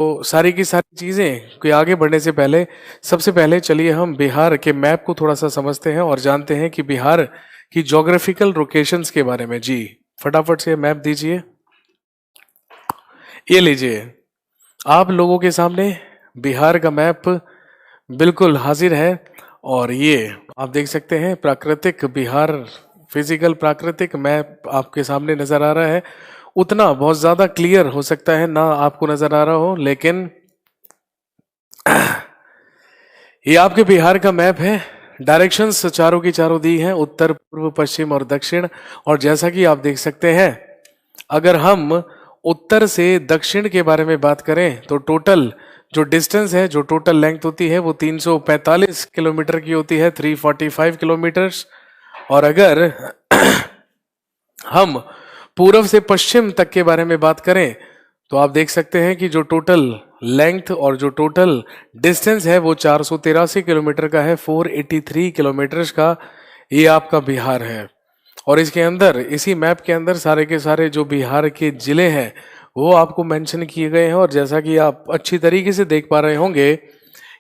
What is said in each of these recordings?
तो सारी की सारी चीज़ें कोई आगे बढ़ने से पहले सबसे पहले चलिए हम बिहार के मैप को थोड़ा सा समझते हैं और जानते हैं कि बिहार की ज्योग्राफिकल लोकेशंस के बारे में। जी फटाफट से मैप दीजिए। ये लीजिए, आप लोगों के सामने बिहार का मैप बिल्कुल हाजिर है। और ये आप देख सकते हैं प्राकृतिक बिहार, फिजिकल प्राकृतिक मैप आपके सामने नजर आ रहा है। उतना बहुत ज्यादा क्लियर हो सकता है ना आपको नजर आ रहा हो, लेकिन ये आपके बिहार का मैप है। डायरेक्शंस चारों की चारों दी हैं, उत्तर पूर्व पश्चिम और दक्षिण। और जैसा कि आप देख सकते हैं, अगर हम उत्तर से दक्षिण के बारे में बात करें तो टोटल जो डिस्टेंस है, जो टोटल लेंथ होती है वो 345 किलोमीटर की होती है, 345 किलोमीटर्स। और अगर हम पूर्व से पश्चिम तक के बारे में बात करें तो आप देख सकते हैं कि जो टोटल लेंथ और जो टोटल डिस्टेंस है वो 483 किलोमीटर का है, 483 किलोमीटर्स का ये आपका बिहार है। और इसके अंदर, इसी मैप के अंदर सारे के सारे जो बिहार के जिले हैं वो आपको मेंशन किए गए हैं। और जैसा कि आप अच्छी तरीके से देख पा रहे होंगे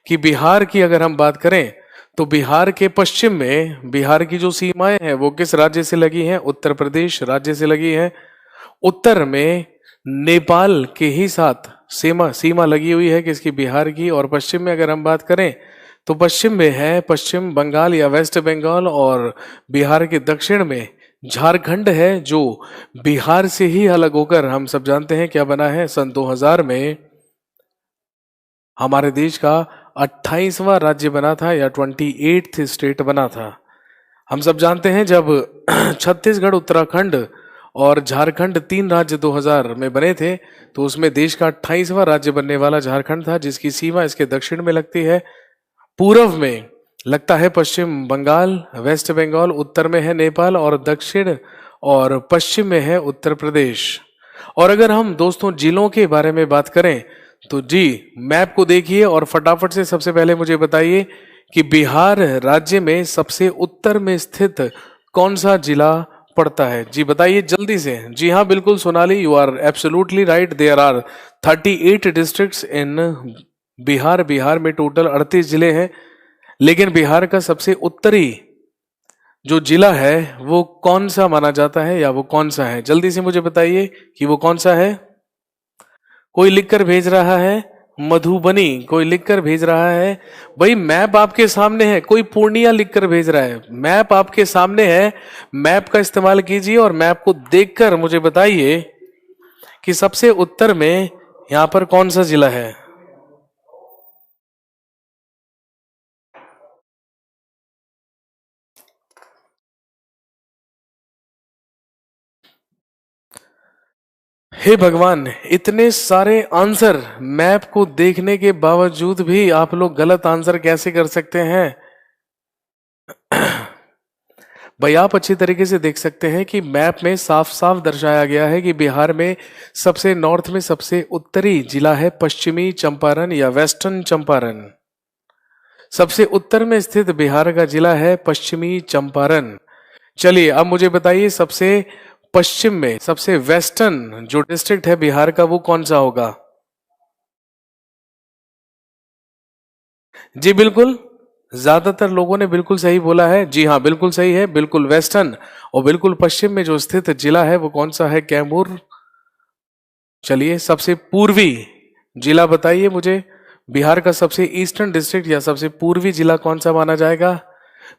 कि बिहार की अगर हम बात करें तो बिहार के पश्चिम में बिहार की जो सीमाएं हैं वो किस राज्य से लगी हैं? उत्तर प्रदेश राज्य से लगी है। उत्तर में नेपाल के ही साथ सीमा लगी हुई है किसकी? बिहार की। और पश्चिम में अगर हम बात करें तो पश्चिम में है पश्चिम बंगाल या वेस्ट बंगाल। और बिहार के दक्षिण में झारखंड है, जो बिहार से ही अलग होकर हम सब जानते हैं क्या बना है, सन 2000 में हमारे देश का 28वां राज्य बना था या 28th स्टेट बना था। हम सब जानते हैं जब छत्तीसगढ़, उत्तराखंड और झारखंड 3 राज्य 2000 में बने थे तो उसमें देश का 28वां राज्य बनने वाला झारखंड था, जिसकी सीमा इसके दक्षिण में लगती है। पूर्व में लगता है पश्चिम बंगाल, वेस्ट बंगाल, उत्तर में है नेपाल और दक्षिण और पश्चिम में है उत्तर प्रदेश। और अगर हम दोस्तों जिलों के बारे में बात करें तो जी मैप को देखिए और फटाफट से सबसे पहले मुझे बताइए कि बिहार राज्य में सबसे उत्तर में स्थित कौन सा जिला पड़ता है? जी बताइए जल्दी से। जी हाँ, बिल्कुल Sonali, you are absolutely right. There are 38 districts in Bihar. Bihar में टोटल 38 जिले हैं, लेकिन बिहार का सबसे उत्तरी जो जिला है वो कौन सा माना जाता है या वो कौन सा है? जल्दी से मुझे बताइए कि वो कौन सा है। कोई लिखकर भेज रहा है मधुबनी, कोई लिखकर भेज रहा है। भाई मैप आपके सामने है, कोई पूर्णिया लिखकर भेज रहा है। मैप आपके सामने है, मैप का इस्तेमाल कीजिए और मैप को देखकर मुझे बताइए कि सबसे उत्तर में यहां पर कौन सा जिला है। हे भगवान, इतने सारे आंसर मैप को देखने के बावजूद भी आप लोग गलत आंसर कैसे कर सकते हैं? भाई आप अच्छी तरीके से देख सकते हैं कि मैप में साफ साफ दर्शाया गया है कि बिहार में सबसे नॉर्थ में सबसे उत्तरी जिला है पश्चिमी चंपारण या वेस्टर्न चंपारण। सबसे उत्तर में स्थित बिहार का जिला है पश्चिमी चंपारण। चलिए अब मुझे बताइए सबसे पश्चिम में सबसे वेस्टर्न जो डिस्ट्रिक्ट है बिहार का वो कौन सा होगा? जी बिल्कुल, ज्यादातर लोगों ने बिल्कुल सही बोला है। जी हाँ, बिल्कुल सही है, बिल्कुल वेस्टर्न। और बिल्कुल पश्चिम में जो स्थित जिला है वो कौन सा है? कैमूर। चलिए सबसे पूर्वी जिला बताइए मुझे, बिहार का सबसे ईस्टर्न डिस्ट्रिक्ट या सबसे पूर्वी जिला कौन सा माना जाएगा?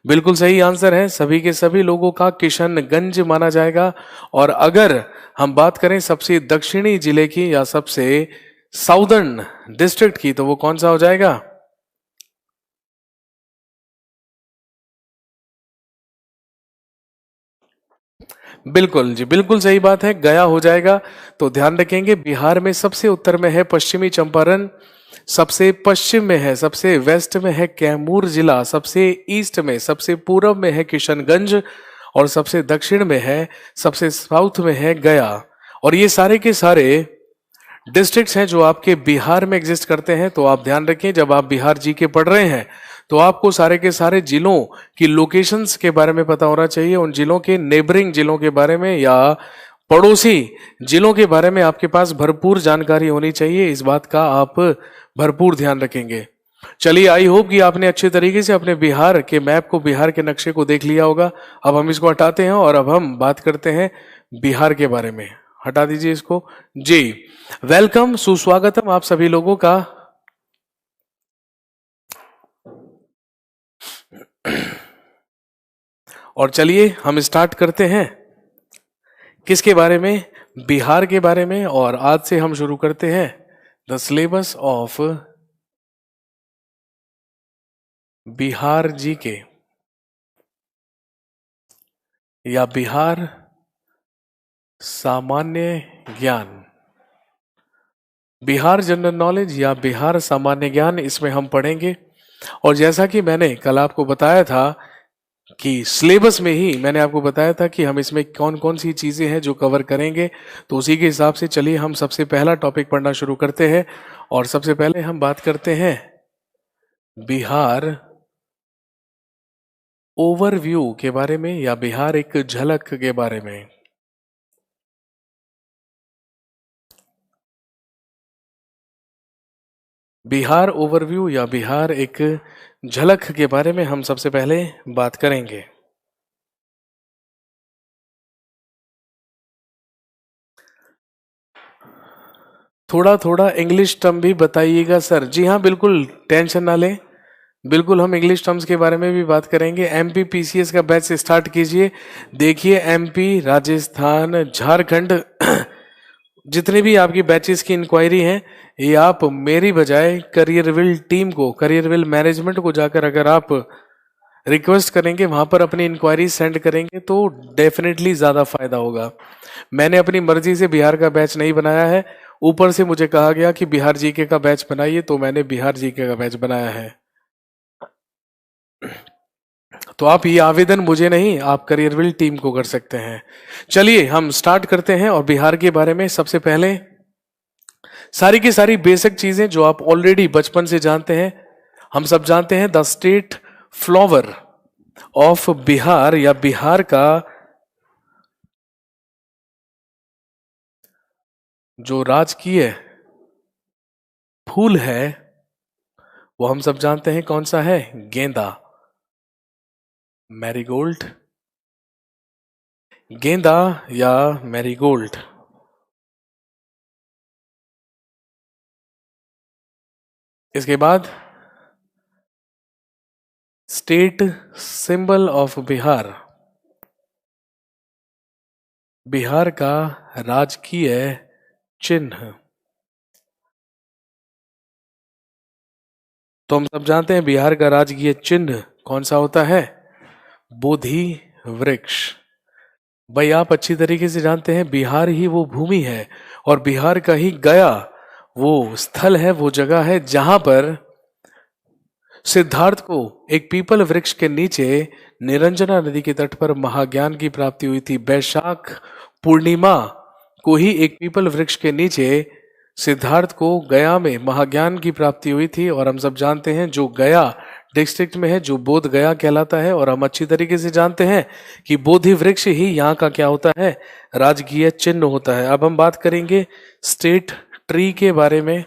बिल्कुल सही आंसर है सभी के सभी लोगों का, किशनगंज माना जाएगा। और अगर हम बात करें सबसे दक्षिणी जिले की या सबसे साउदर्न डिस्ट्रिक्ट की तो वो कौन सा हो जाएगा? बिल्कुल जी, बिल्कुल सही बात है, गया हो जाएगा। तो ध्यान रखेंगे बिहार में सबसे उत्तर में है पश्चिमी चंपारण, सबसे पश्चिम में है, सबसे वेस्ट में है कैमूर जिला, सबसे ईस्ट में सबसे पूर्व में है किशनगंज और सबसे दक्षिण में है, सबसे साउथ में है गया। और ये सारे के सारे डिस्ट्रिक्ट्स हैं जो आपके बिहार में एग्जिस्ट करते हैं। तो आप ध्यान रखें जब आप बिहार जी के पढ़ रहे हैं तो आपको सारे के सारे जिलों की लोकेशंस के बारे में पता होना चाहिए, उन जिलों के नेबरिंग जिलों के बारे में या पड़ोसी जिलों के बारे में आपके पास भरपूर जानकारी होनी चाहिए, इस बात का आप भरपूर ध्यान रखेंगे। चलिए, आई होप कि आपने अच्छे तरीके से अपने बिहार के मैप को, बिहार के नक्शे को देख लिया होगा। अब हम इसको हटाते हैं और अब हम बात करते हैं बिहार के बारे में। हटा दीजिए इसको जी। वेलकम, सुस्वागतम आप सभी लोगों का। और चलिए हम स्टार्ट करते हैं। किसके बारे में? बिहार के बारे में। और आज से हम शुरू करते हैं the syllabus of Bihar GK या बिहार सामान्य ज्ञान, बिहार जनरल नॉलेज या बिहार सामान्य ज्ञान, इसमें हम पढ़ेंगे। और जैसा कि मैंने कल आपको बताया था कि सिलेबस में ही मैंने आपको बताया था कि हम इसमें कौन कौन सी चीजें हैं जो कवर करेंगे, तो उसी के हिसाब से चलिए हम सबसे पहला टॉपिक पढ़ना शुरू करते हैं। और सबसे पहले हम बात करते हैं बिहार ओवरव्यू के बारे में या बिहार एक झलक के बारे में। बिहार ओवरव्यू या बिहार एक झलक के बारे में हम सबसे पहले बात करेंगे। थोड़ा थोड़ा इंग्लिश टर्म भी बताइएगा सर। जी हाँ, बिल्कुल टेंशन ना लें, बिल्कुल हम इंग्लिश टर्म्स के बारे में भी बात करेंगे। एमपी पीसीएस का बैच स्टार्ट कीजिए। देखिए, एमपी, राजस्थान, झारखंड जितने भी आपकी बैचेस की इंक्वायरी हैं, ये आप मेरी बजाय करियरविल टीम को, करियरविल मैनेजमेंट को जाकर अगर आप रिक्वेस्ट करेंगे, वहां पर अपनी इंक्वायरी सेंड करेंगे, तो डेफिनेटली ज़्यादा फायदा होगा। मैंने अपनी मर्जी से बिहार का बैच नहीं बनाया है, ऊपर से मुझे कहा गया कि बिहार जीके का बैच बनाइए, तो मैंने बिहार जीके का बैच बनाया है। तो आप ये आवेदन मुझे नहीं, आप करियरविल टीम को कर सकते हैं। चलिए हम स्टार्ट करते हैं। और बिहार के बारे में सबसे पहले सारी की सारी बेसिक चीजें जो आप ऑलरेडी बचपन से जानते हैं, हम सब जानते हैं। The state flower of Bihar या बिहार का जो राजकीय फूल है वो हम सब जानते हैं कौन सा है? गेंदा, मैरीगोल्ड, गेंदा या मैरीगोल्ड। इसके बाद state symbol of Bihar, Bihar का राजकीय चिन्ह। तो हम सब जानते हैं बिहार का राजकीय चिन्ह कौन सा होता है? बोधि वृक्ष। भाई आप अच्छी तरीके से जानते हैं बिहार ही वो भूमि है और बिहार का ही गया वो स्थल है, वो जगह है जहां पर सिद्धार्थ को एक पीपल वृक्ष के नीचे निरंजना नदी के तट पर महाज्ञान की प्राप्ति हुई थी। वैशाख पूर्णिमा को ही एक पीपल वृक्ष के नीचे सिद्धार्थ को गया में महाज्ञान की प्राप्ति हुई थी। और हम सब जानते हैं जो गया डिस्ट्रिक्ट में है, जो बोध गया कहलाता है, और हम अच्छी तरीके से जानते हैं कि बोधि वृक्ष ही यहाँ का क्या होता है? राजकीय चिन्ह होता है। अब हम बात करेंगे स्टेट ट्री के बारे में।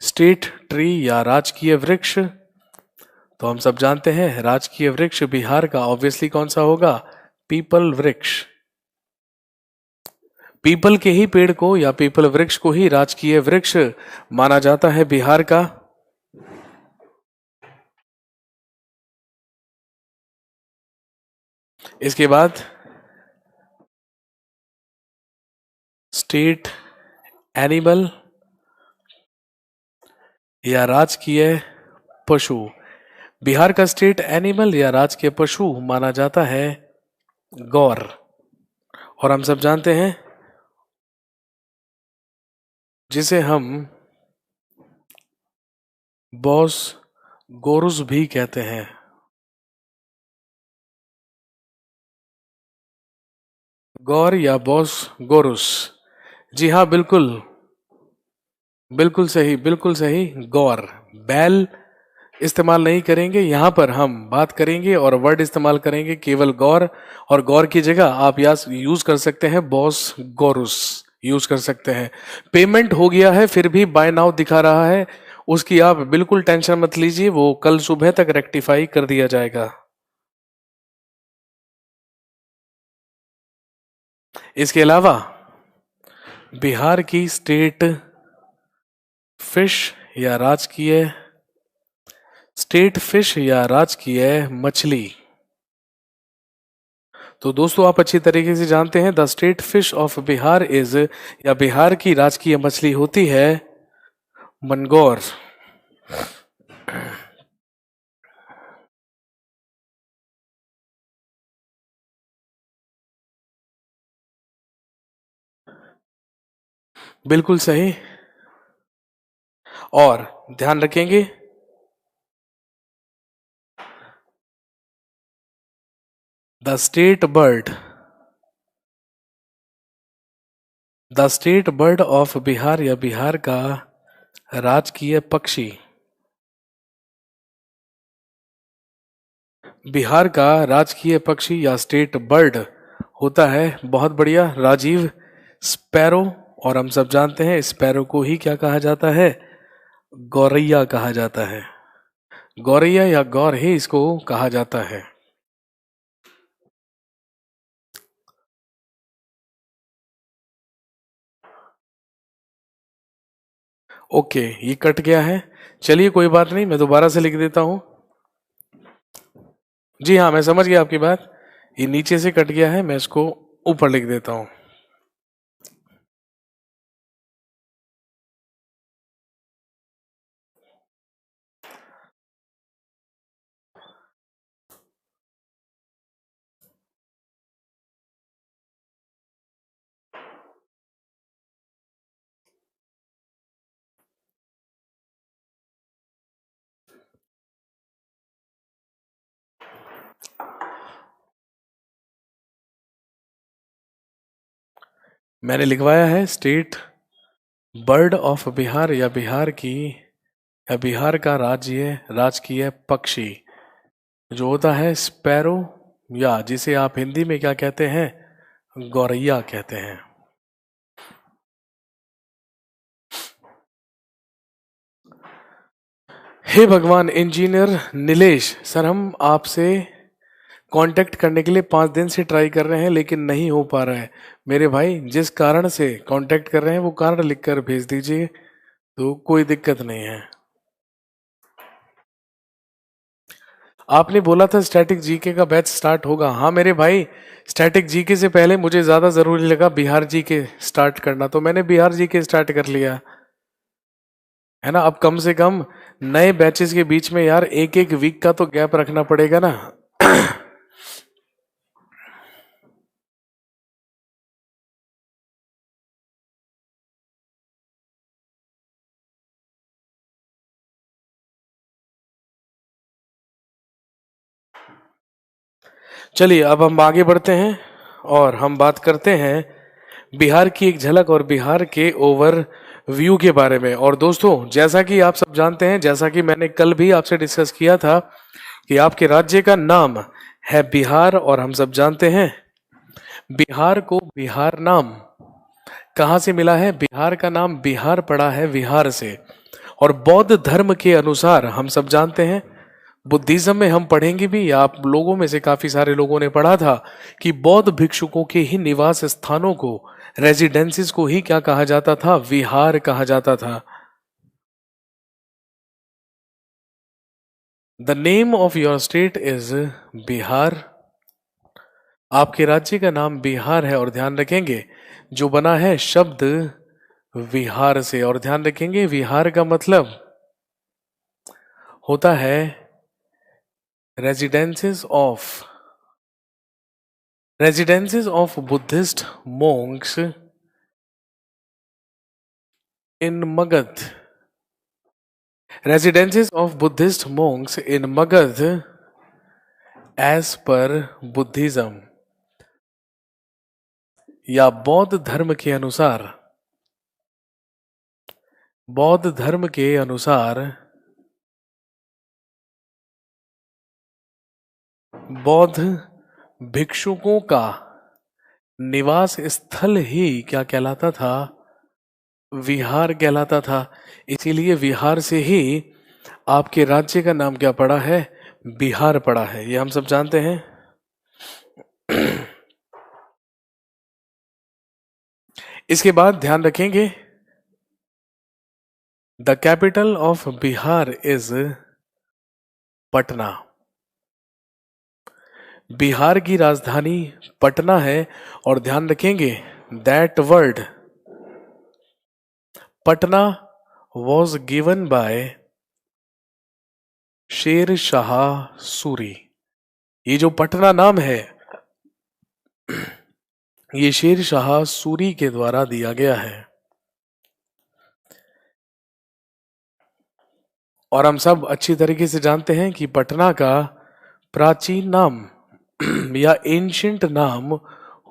स्टेट ट्री या राजकीय वृक्ष, तो हम सब जानते हैं राजकीय वृक्ष बिहार का ऑब्वियसली कौन सा होगा? पीपल वृक्ष। पीपल के ही पेड़ को या पीपल वृक्ष को ही राजकीय वृक्ष माना जाता है बिहार का। इसके बाद स्टेट एनिमल या राजकीय पशु, बिहार का स्टेट एनिमल या राजकीय पशु माना जाता है गौर। और हम सब जानते हैं जिसे हम बॉस गोरुस भी कहते हैं। गौर या बॉस गोरुस, जी हाँ बिल्कुल, बिल्कुल सही, बिल्कुल सही। गौर बैल इस्तेमाल नहीं करेंगे। यहाँ पर हम बात करेंगे और वर्ड इस्तेमाल करेंगे केवल गौर, और गौर की जगह आप यूज कर सकते हैं बॉस गौरुस, यूज कर सकते हैं। पेमेंट हो गया है फिर भी बाय नाउ दिखा रहा है, उसकी आप बिल्कुल टेंशन मत लीजिए, वो कल सुबह तक रेक्टिफाई कर दिया जाएगा। इसके अलावा बिहार की स्टेट फिश या राजकीय राजकीय मछली। तो दोस्तों आप अच्छी तरीके से जानते हैं the state fish of Bihar is, या बिहार की राजकीय मछली होती है मनगौर। बिल्कुल सही। और ध्यान रखेंगे the state bird, the state bird of Bihar, या बिहार का राजकीय पक्षी। बिहार का राजकीय पक्षी या स्टेट बर्ड होता है, बहुत बढ़िया राजीव, स्पैरो। और हम सब जानते हैं स्पैरो को ही क्या कहा जाता है, गौरैया कहा जाता है। गौरैया या गौर ही इसको कहा जाता है। ओके, ये कट गया है, चलिए कोई बात नहीं, मैं दोबारा से लिख देता हूं। जी हाँ, मैं समझ गया आपकी बात, ये नीचे से कट गया है, मैं इसको ऊपर लिख देता हूं। मैंने लिखवाया है स्टेट बर्ड ऑफ बिहार, या बिहार की, या बिहार का राजकीय पक्षी जो होता है स्पैरो, या जिसे आप हिंदी में क्या कहते हैं, गौरैया कहते हैं। हे भगवान, इंजीनियर नीलेश सर, हम आपसे कांटेक्ट करने के लिए 5 दिन से ट्राई कर रहे हैं लेकिन नहीं हो पा रहा है। मेरे भाई जिस कारण से कांटेक्ट कर रहे हैं वो कारण लिखकर भेज दीजिए, तो कोई दिक्कत नहीं है। आपने बोला था स्टैटिक जीके का बैच स्टार्ट होगा, हाँ मेरे भाई, स्टैटिक जीके से पहले मुझे ज्यादा जरूरी लगा बिहार जीके स्टार्ट करना, तो मैंने बिहार जीके स्टार्ट कर लिया है ना। अब कम से कम नए बैचेस के बीच में यार एक एक वीक का तो गैप रखना पड़ेगा ना। चलिए अब हम आगे बढ़ते हैं और हम बात करते हैं बिहार की एक झलक और बिहार के ओवर व्यू के बारे में। और दोस्तों जैसा कि आप सब जानते हैं, जैसा कि मैंने कल भी आपसे डिस्कस किया था कि आपके राज्य का नाम है बिहार, और हम सब जानते हैं बिहार को बिहार नाम कहाँ से मिला है, बिहार का नाम बिहार पड़ा है विहार से। और बौद्ध धर्म के अनुसार हम सब जानते हैं, बुद्धिज्म में हम पढ़ेंगे भी, आप लोगों में से काफी सारे लोगों ने पढ़ा था कि बौद्ध भिक्षुकों के ही निवास स्थानों को, रेजिडेंसीज को ही क्या कहा जाता था, विहार कहा जाता था। The name of your state is Bihar, आपके राज्य का नाम बिहार है। और ध्यान रखेंगे जो बना है शब्द विहार से, और ध्यान रखेंगे विहार का मतलब होता है residences of, Buddhist monks in Magadh, residences of Buddhist monks in Magadh as per Buddhism, या बौद्ध धर्म के अनुसार, बौद्ध धर्म के अनुसार बौद्ध भिक्षुकों का निवास स्थल ही क्या कहलाता था? विहार कहलाता था। इसीलिए विहार से ही आपके राज्य का नाम क्या पड़ा है? बिहार पड़ा है। ये हम सब जानते हैं। इसके बाद ध्यान रखेंगे, the capital of Bihar is Patna. Bihar की राजधानी पटना है। और ध्यान रखेंगे, that word Patna was given by Sher Shah Suri. ये जो पटना नाम है, ये शेर शाह सूरी के द्वारा दिया गया है। और हम सब अच्छी तरीके से जानते हैं कि पटना का प्राचीन नाम या एंशियंट नाम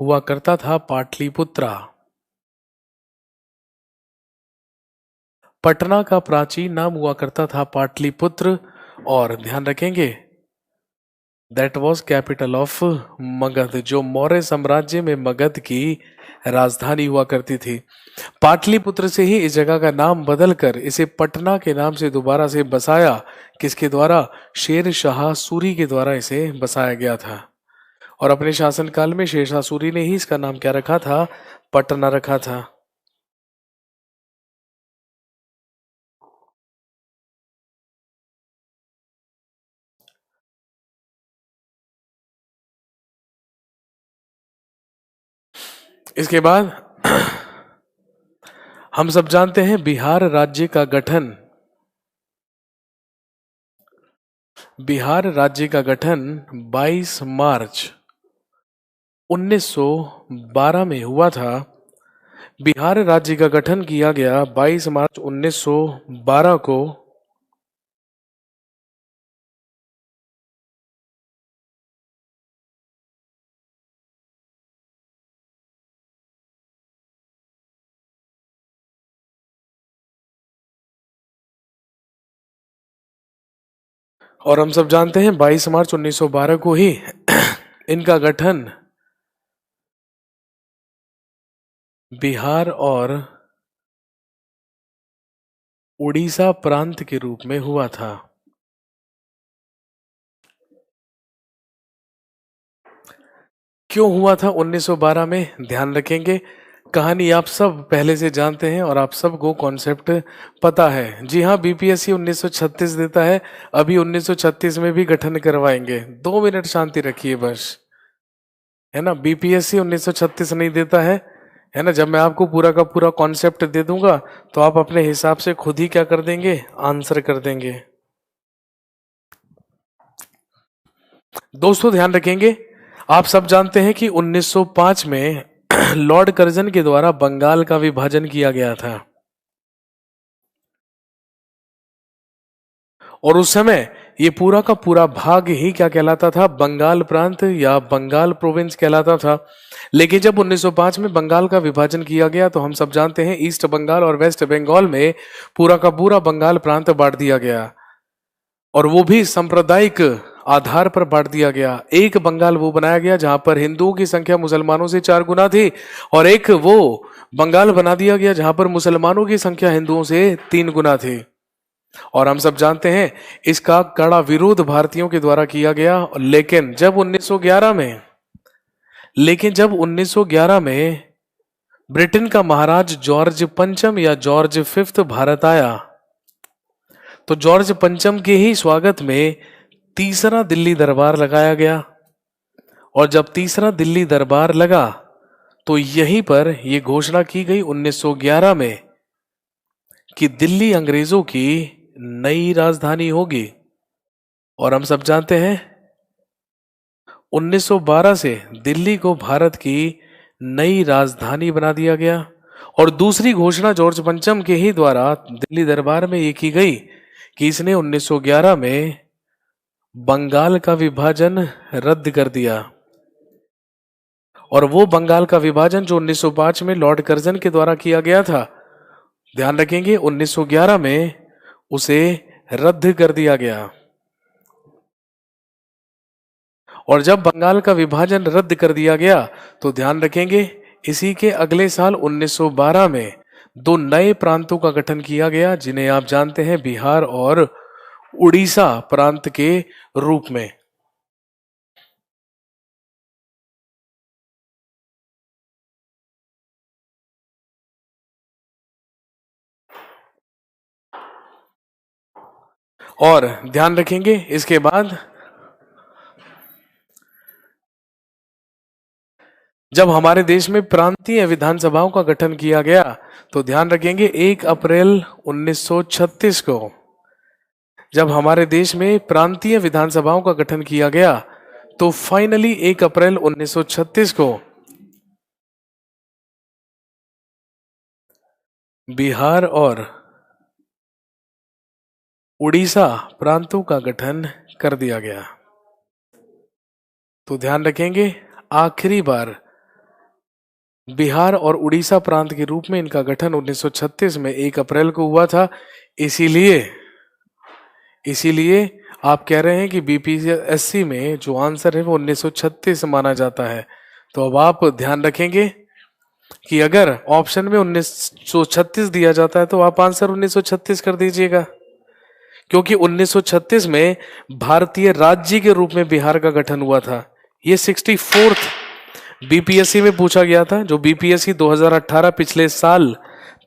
हुआ करता था पाटलिपुत्रा। पटना का प्राचीन नाम हुआ करता था पाटलिपुत्र। और ध्यान रखेंगे, that was capital of Magadh, जो मौर्य साम्राज्य में मगध की राजधानी हुआ करती थी। पाटलिपुत्र से ही इस जगह का नाम बदलकर इसे पटना के नाम से दोबारा से बसाया। किसके द्वारा? शेर शाह सूरी के द्वारा इसे बसाया गया था। और अपने शासनकाल में शेर शाह सूरी ने ही इसका नाम क्या रखा था? पटना रखा था। इसके बाद हम सब जानते हैं बिहार राज्य का गठन। बिहार राज्य का गठन 22 मार्च 1912 में हुआ था। बिहार राज्य का गठन किया गया 22 मार्च 1912 को। और हम सब जानते हैं 22 मार्च 1912 को ही इनका गठन बिहार और उड़ीसा प्रांत के रूप में हुआ था। क्यों हुआ था 1912 में? ध्यान रखेंगे, कहानी आप सब पहले से जानते हैं और आप सबको कॉन्सेप्ट पता है। जी हाँ, बीपीएससी 1936 देता है। अभी 1936 में भी गठन करवाएंगे। 2 मिनट शांति रखिए बस, है ना। बीपीएससी 1936 नहीं देता है ना। जब मैं आपको पूरा का पूरा कॉन्सेप्ट दे दूंगा तो आप अपने हिसाब से खुद ही क्या कर देंगे? आंसर कर देंगे। दोस्तों ध्यान रखेंगे, आप सब जानते हैं कि 1905 में लॉर्ड कर्जन के द्वारा बंगाल का विभाजन किया गया था। और उस समय ये पूरा का पूरा भाग ही क्या कहलाता था? बंगाल प्रांत या बंगाल प्रोविंस कहलाता था। लेकिन जब 1905 में बंगाल का विभाजन किया गया तो हम सब जानते हैं ईस्ट बंगाल और वेस्ट बंगाल में पूरा का पूरा बंगाल प्रांत बांट दिया गया। और वो भी सांप्रदायिक आधार पर बांट दिया गया। एक बंगाल वो बनाया गया जहां पर हिंदुओं की संख्या मुसलमानों से 4 गुना थी, और एक वो बंगाल बना दिया गया जहां पर मुसलमानों की संख्या हिंदुओं से 3 गुना थी। और हम सब जानते हैं इसका कड़ा विरोध भारतीयों के द्वारा किया गया। लेकिन जब 1911 में ब्रिटेन का महाराज जॉर्ज पंचम या जॉर्ज फिफ्थ भारत आया, तो जॉर्ज पंचम के ही स्वागत में तीसरा दिल्ली दरबार लगाया गया। और जब तीसरा दिल्ली दरबार लगा तो यहीं पर यह घोषणा की गई 1911 में कि दिल्ली अंग्रेजों की नई राजधानी होगी। और हम सब जानते हैं 1912 से दिल्ली को भारत की नई राजधानी बना दिया गया। और दूसरी घोषणा जॉर्ज पंचम के ही द्वारा दिल्ली दरबार में ये की गई कि इसने 1911 में बंगाल का विभाजन रद्द कर दिया। और वो बंगाल का विभाजन जो 1905 में लॉर्ड कर्जन के द्वारा किया गया था, ध्यान रखेंगे 1911 में उसे रद्द कर दिया गया। और जब बंगाल का विभाजन रद्द कर दिया गया तो ध्यान रखेंगे इसी के अगले साल 1912 में दो नए प्रांतों का गठन किया गया जिन्हें आप जानते हैं बिहार और उड़ीसा प्रांत के रूप में। और ध्यान रखेंगे इसके बाद जब हमारे देश में प्रांतीय विधानसभाओं का गठन किया गया तो ध्यान रखेंगे 1 अप्रैल 1936 को जब हमारे देश में प्रांतीय विधानसभाओं का गठन किया गया तो फाइनली 1 अप्रैल 1936 को बिहार और उड़ीसा प्रांतों का गठन कर दिया गया। तो ध्यान रखेंगे आखिरी बार बिहार और उड़ीसा प्रांत के रूप में इनका गठन 1936 में 1 अप्रैल को हुआ था। इसीलिए आप कह रहे हैं कि बीपीएससी में जो आंसर है वो 1936 माना जाता है। तो अब आप ध्यान रखेंगे कि अगर ऑप्शन में 1936 दिया जाता है तो आप आंसर 1936 कर दीजिएगा, क्योंकि 1936 में भारतीय राज्य के रूप में बिहार का गठन हुआ था। ये 64th बीपीएससी में पूछा गया था। जो बीपीएससी 2018 पिछले साल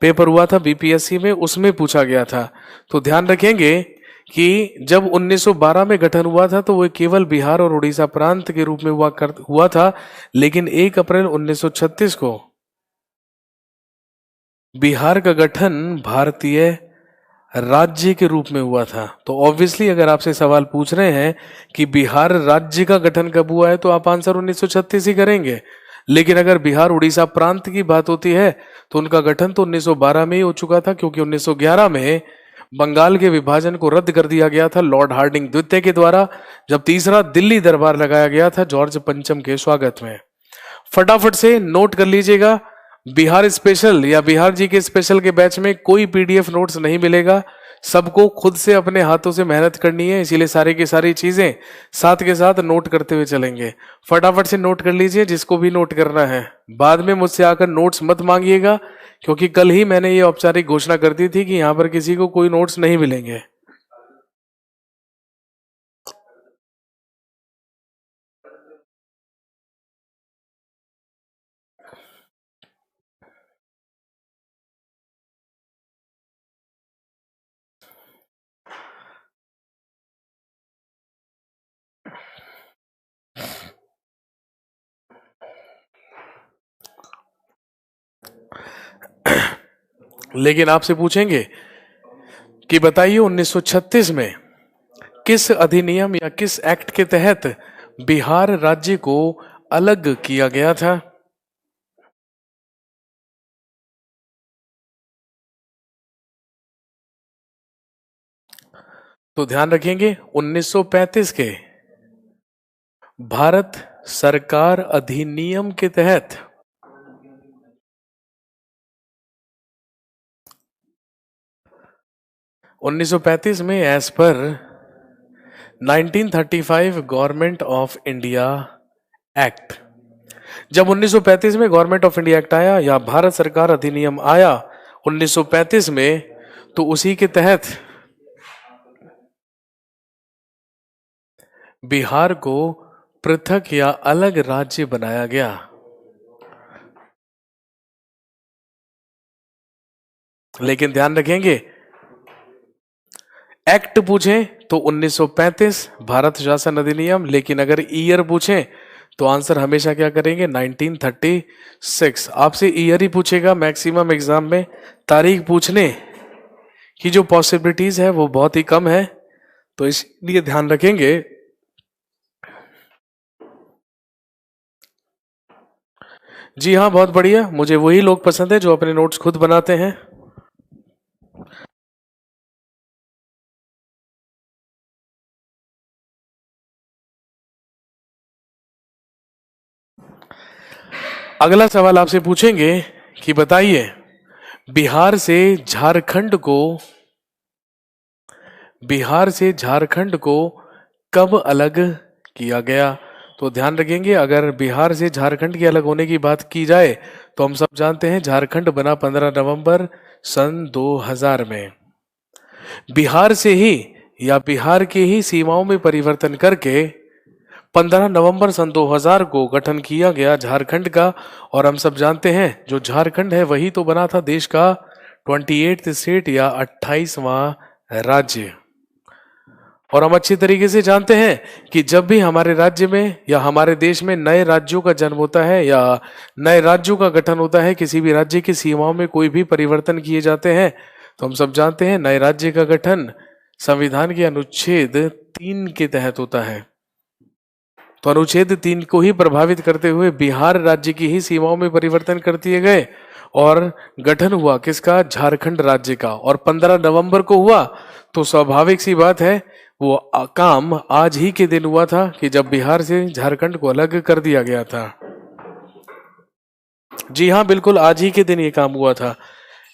पेपर हुआ था बीपीएससी में, उसमें पूछा गया था। तो ध्यान रखेंगे कि जब 1912 में गठन हुआ था तो वो केवल बिहार और उड़ीसा प्रांत के रूप में हुआ था, लेकिन 1 अप्रैल 1936 को बिहार का गठन भारतीय राज्य के रूप में हुआ था। तो ऑब्वियसली अगर आपसे सवाल पूछ रहे हैं कि बिहार राज्य का गठन कब हुआ है तो आप आंसर 1936 ही करेंगे, लेकिन अगर बिहार उड़ीसा प्रांत की बात होती है तो उनका गठन तो 1912 में ही हो चुका था, क्योंकि 1911 में बंगाल के विभाजन को रद्द कर दिया गया था लॉर्ड हार्डिंग द्वितीय के द्वारा, जब तीसरा दिल्ली दरबार लगाया गया था जॉर्ज पंचम के स्वागत में। फटाफट से नोट कर लीजिएगा, बिहार स्पेशल या बिहार जी के स्पेशल के बैच में कोई पीडीएफ नोट्स नहीं मिलेगा। सबको खुद से अपने हाथों से मेहनत करनी है, इसीलिए सारी की सारी चीजें साथ के साथ नोट करते हुए चलेंगे। फटाफट से नोट कर लीजिए जिसको भी नोट करना है। बाद में मुझसे आकर नोट्स मत मांगिएगा, क्योंकि कल ही मैंने ये औपचारिक घोषणा कर दी थी कि यहां पर किसी को कोई नोट्स नहीं मिलेंगे। लेकिन आपसे पूछेंगे कि बताइए 1936 में किस अधिनियम या किस एक्ट के तहत बिहार राज्य को अलग किया गया था? तो ध्यान रखेंगे 1935 के भारत सरकार अधिनियम के तहत 1935 में as per 1935 government of India act, जब 1935 में गवर्नमेंट ऑफ इंडिया एक्ट आया या भारत सरकार अधिनियम आया 1935 में, तो उसी के तहत बिहार को पृथक या अलग राज्य बनाया गया। लेकिन ध्यान रखेंगे एक्ट पूछें तो 1935 भारत शासन अधिनियम, लेकिन अगर ईयर पूछें तो आंसर हमेशा क्या करेंगे 1936। आपसे ईयर ही पूछेगा मैक्सिमम एग्जाम में, तारीख पूछने की जो पॉसिबिलिटीज है वो बहुत ही कम है, तो इसलिए ध्यान रखेंगे। जी हाँ, बहुत बढ़िया, मुझे वही लोग पसंद है जो अपने नोट्स खुद बनाते हैं। अगला सवाल आपसे पूछेंगे कि बताइए बिहार से झारखंड को कब अलग किया गया? तो ध्यान रखेंगे, अगर बिहार से झारखंड के अलग होने की बात की जाए तो हम सब जानते हैं झारखंड बना 15 नवंबर सन 2000 में। बिहार से ही या बिहार की ही सीमाओं में परिवर्तन करके 15 नवंबर सन 2000 को गठन किया गया झारखंड का। और हम सब जानते हैं जो झारखंड है वही तो बना था देश का 28th स्टेट या 28वां राज्य। और हम अच्छी तरीके से जानते हैं कि जब भी हमारे राज्य में या हमारे देश में नए राज्यों का जन्म होता है या नए राज्यों का गठन होता है, किसी भी राज्य की सीमाओं में कोई भी परिवर्तन किए जाते हैं, तो हम सब जानते हैं नए राज्य का गठन संविधान के अनुच्छेद 3 के तहत होता है। तो अनुच्छेद 3 को ही प्रभावित करते हुए बिहार राज्य की ही सीमाओं में परिवर्तन कर दिए गए और गठन हुआ किसका? झारखंड राज्य का। और 15 नवंबर को हुआ, तो स्वाभाविक सी बात है वो काम आज ही के दिन हुआ था कि जब बिहार से झारखंड को अलग कर दिया गया था। जी हाँ, बिल्कुल आज ही के दिन ये काम हुआ था।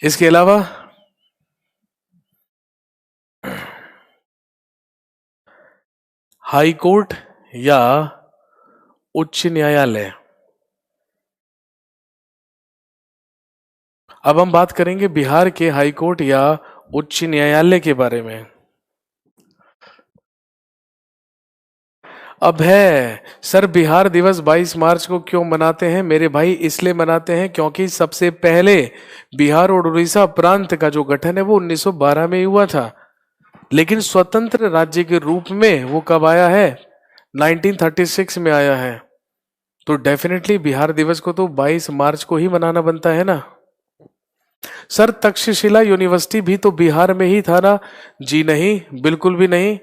इसके अलावा हाई कोर्ट या उच्च न्यायालय। अब हम बात करेंगे बिहार के हाई कोर्ट या उच्च न्यायालय के बारे में। अब है सर, बिहार दिवस 22 मार्च को क्यों मनाते हैं मेरे भाई? इसलिए मनाते हैं क्योंकि सबसे पहले बिहार और उड़ीसा प्रांत का जो गठन है वो 1912 में ही हुआ था, लेकिन स्वतंत्र राज्य के रूप में वो कब आया है? 1936 में आया है। तो डेफिनेटली बिहार दिवस को तो 22 मार्च को ही मनाना बनता है ना। सर, तक्षशिला यूनिवर्सिटी भी तो बिहार में ही था ना? जी नहीं, बिल्कुल भी नहीं।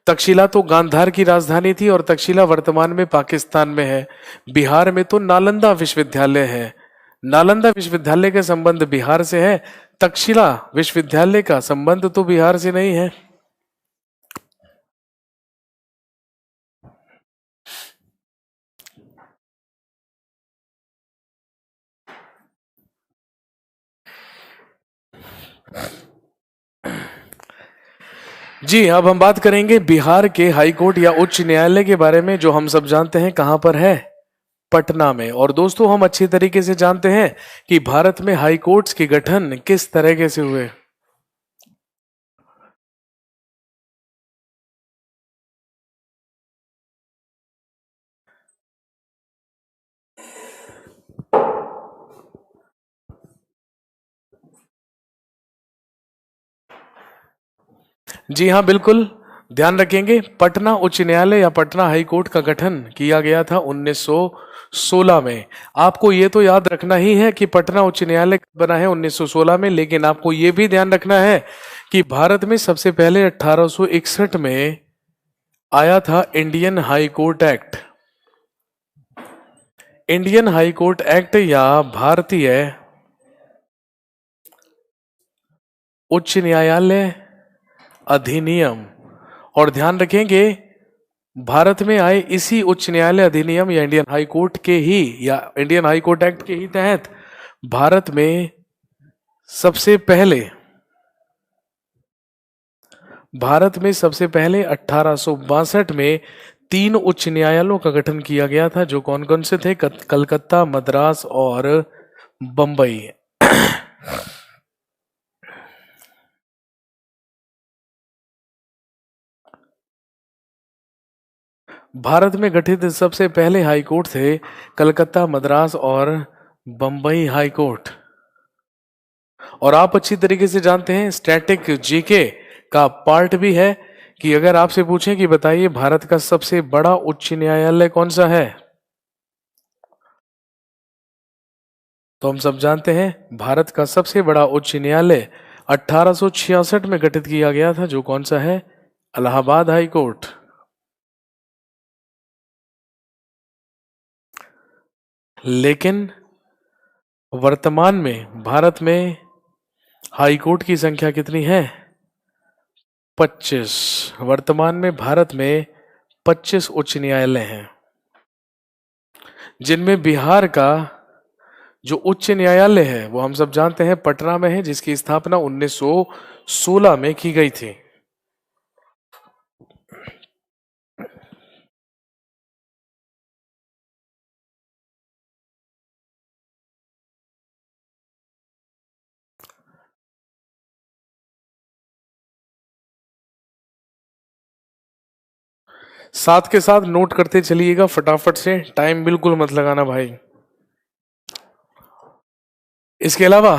तक्षशिला तो गांधार की राजधानी थी और तक्षशिला वर्तमान में पाकिस्तान में है। बिहार में तो नालंदा विश्वविद्यालय है। नालंदा विश्वविद्यालय का संबंध बिहार से है, तक्षशिला विश्वविद्यालय का संबंध तो बिहार से नहीं है। जी, अब हम बात करेंगे बिहार के हाई कोर्ट या उच्च न्यायालय के बारे में, जो हम सब जानते हैं कहां पर है? पटना में। और दोस्तों, हम अच्छी तरीके से जानते हैं कि भारत में हाई कोर्ट्स के गठन किस तरीके से हुए। जी हाँ, बिल्कुल ध्यान रखेंगे, पटना उच्च न्यायालय या पटना हाई कोर्ट का गठन किया गया था 1916 में। आपको ये तो याद रखना ही है कि पटना उच्च न्यायालय बना है 1916 में, लेकिन आपको ये भी ध्यान रखना है कि भारत में सबसे पहले 1861 में आया था Indian high court act. Indian high court act या भारतीय उच्च न्यायालय अधिनियम। और ध्यान रखेंगे, भारत में आए इसी उच्च न्यायालय अधिनियम या इंडियन हाई कोर्ट के ही या इंडियन हाई कोर्ट एक्ट के ही तहत भारत में सबसे पहले 1862 में 3 उच्च न्यायालयों का गठन किया गया था, जो कौन कौन से थे? कलकत्ता, मद्रास और बंबई। भारत में गठित सबसे पहले हाई कोर्ट थे कलकत्ता, मद्रास और बंबई हाई कोर्ट। और आप अच्छी तरीके से जानते हैं, स्टैटिक जीके का पार्ट भी है कि अगर आपसे पूछें कि बताइए भारत का सबसे बड़ा उच्च न्यायालय कौन सा है, तो हम सब जानते हैं भारत का सबसे बड़ा उच्च न्यायालय 1866 में गठित किया गया था, जो कौन सा है? Allahabad high court. लेकिन वर्तमान में भारत में हाई कोर्ट की संख्या कितनी है? 25। वर्तमान में भारत में 25 उच्च न्यायालय हैं, जिनमें बिहार का जो उच्च न्यायालय है वो हम सब जानते हैं पटना में है, जिसकी स्थापना 1916 में की गई थी। साथ के साथ नोट करते चलिएगा फटाफट से, टाइम बिल्कुल मत लगाना भाई। इसके अलावा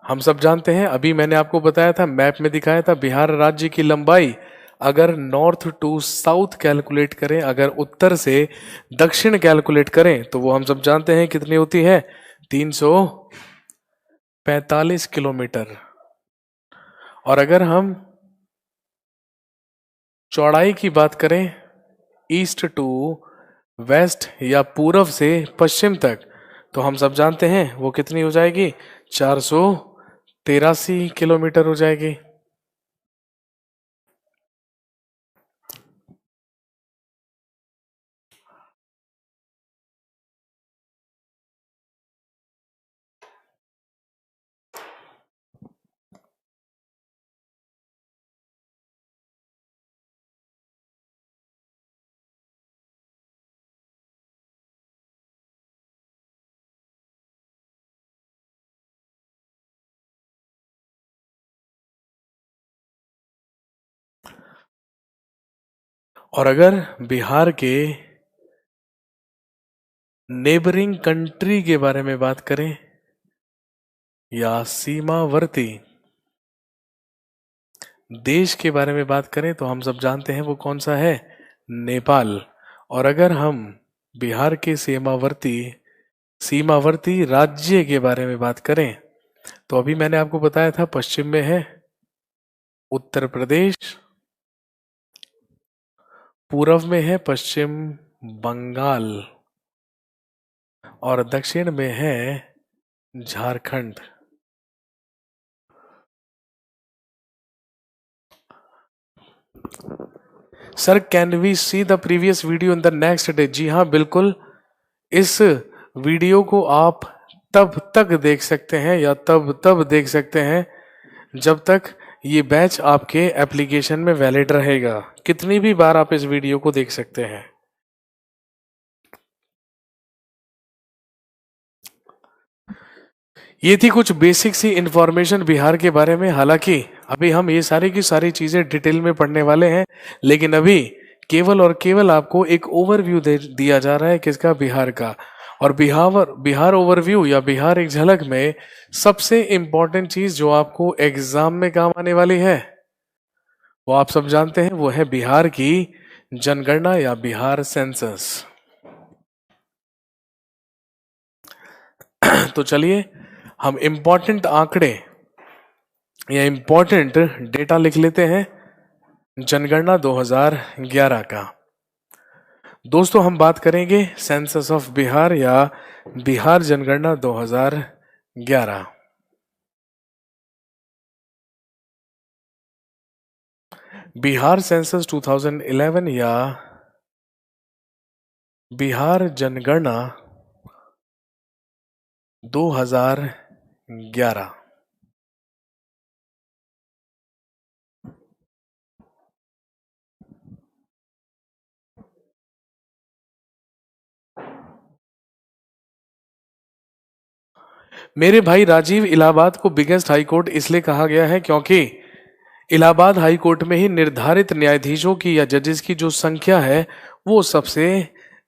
हम सब जानते हैं, अभी मैंने आपको बताया था, मैप में दिखाया था, बिहार राज्य की लंबाई अगर नॉर्थ टू साउथ कैलकुलेट करें, अगर उत्तर से दक्षिण कैलकुलेट करें, तो वो हम सब जानते हैं कितनी होती है, 345 किलोमीटर। और अगर हम चौड़ाई की बात करें, ईस्ट टू वेस्ट या पूरब से पश्चिम तक, तो हम सब जानते हैं वो कितनी हो जाएगी, 483 किलोमीटर हो जाएगी। और अगर बिहार के नेबरिंग कंट्री के बारे में बात करें या सीमावर्ती देश के बारे में बात करें, तो हम सब जानते हैं वो कौन सा है, नेपाल। और अगर हम बिहार के सीमावर्ती राज्य के बारे में बात करें, तो अभी मैंने आपको बताया था, पश्चिम में है उत्तर प्रदेश, पूर्व में है पश्चिम बंगाल, और दक्षिण में है Jharkhand. Sir can we see the previous video in the next day? जी हाँ बिल्कुल, इस वीडियो को आप तब तक देख सकते हैं या तब देख सकते हैं जब तक ये बैच आपके एप्लीकेशन में वैलिड रहेगा। कितनी भी बार आप इस वीडियो को देख सकते हैं। ये थी कुछ बेसिक सी इंफॉर्मेशन बिहार के बारे में। हालांकि अभी हम ये सारी की सारी चीजें डिटेल में पढ़ने वाले हैं, लेकिन अभी केवल और केवल आपको एक ओवरव्यू दिया जा रहा है किसका, बिहार का। और बिहार ओवरव्यू या बिहार एक झलक में सबसे इंपॉर्टेंट चीज जो आपको एग्जाम में काम आने वाली है, वो आप सब जानते हैं, वो है बिहार की जनगणना या बिहार सेंसस। तो चलिए हम इंपॉर्टेंट आंकड़े या इंपॉर्टेंट डेटा लिख लेते हैं जनगणना 2011 का। दोस्तों हम बात करेंगे सेंसस ऑफ बिहार या बिहार जनगणना 2011। बिहार सेंसस 2011 या बिहार जनगणना 2011। मेरे भाई राजीव, इलाहाबाद को बिगेस्ट हाई कोर्ट इसलिए कहा गया है क्योंकि इलाहाबाद हाई कोर्ट में ही निर्धारित न्यायाधीशों की या जजेस की जो संख्या है वो सबसे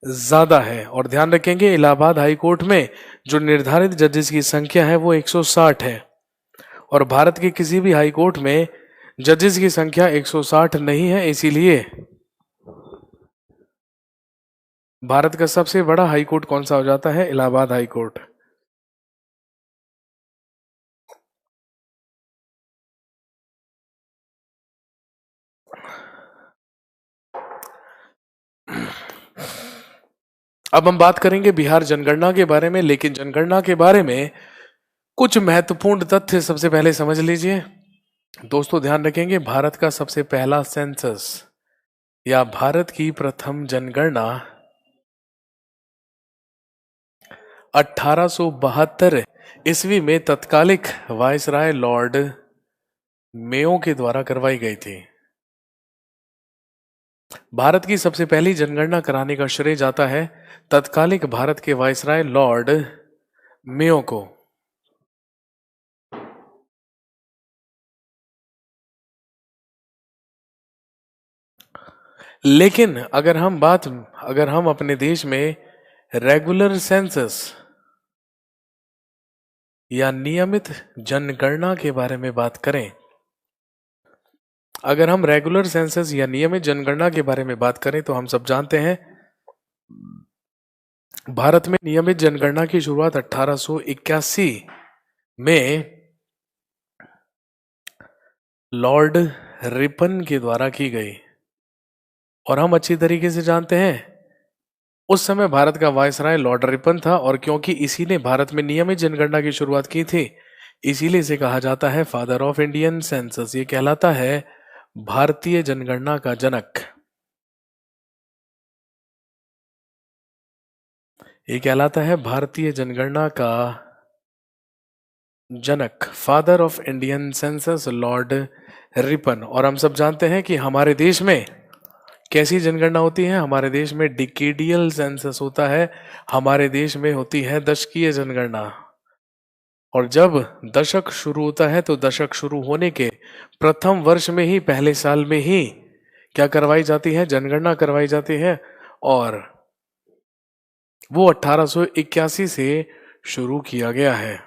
ज्यादा है। और ध्यान रखेंगे, इलाहाबाद हाई कोर्ट में जो निर्धारित जजेस की संख्या है वो 160 है, और भारत के किसी भी हाई कोर्ट में जजेस की संख्या 160 नहीं है। इसीलिए भारत का सबसे बड़ा हाई कोर्ट कौन सा हो जाता है, इलाहाबाद हाई कोर्ट। अब हम बात करेंगे बिहार जनगणना के बारे में, लेकिन जनगणना के बारे में कुछ महत्वपूर्ण तथ्य सबसे पहले समझ लीजिए। दोस्तों ध्यान रखेंगे, भारत का सबसे पहला सेंसस या भारत की प्रथम जनगणना 1872 ईस्वी में तत्कालिक वायसराय लॉर्ड मेयो के द्वारा करवाई गई थी। भारत की सबसे पहली जनगणना कराने का श्रेय जाता है तत्कालिक भारत के वायसराय लॉर्ड मेयो को। लेकिन अगर हम अपने देश में रेगुलर सेंसस या नियमित जनगणना के बारे में बात करें, अगर हम रेगुलर सेंसस या नियमित जनगणना के बारे में बात करें तो हम सब जानते हैं भारत में नियमित जनगणना की शुरुआत 1881 में लॉर्ड रिपन के द्वारा की गई। और हम अच्छी तरीके से जानते हैं उस समय भारत का वायसराय लॉर्ड रिपन था, और क्योंकि इसी ने भारत में नियमित जनगणना की शुरुआत की थी, इसीलिए इसे कहा जाता है फादर ऑफ इंडियन सेंसस। ये कहलाता है भारतीय जनगणना का जनक। ये कहलाता है भारतीय जनगणना का जनक, father of Indian census Lord Ripon. और हम सब जानते हैं कि हमारे देश में कैसी जनगणना होती है। हमारे देश में डिकेडियल सेंसस होता है, हमारे देश में होती है दशकीय जनगणना। और जब दशक शुरू होता है तो दशक शुरू होने के प्रथम वर्ष में ही, पहले साल में ही क्या करवाई जाती है, जनगणना करवाई जाती है। और वो 1881 से शुरू किया गया है।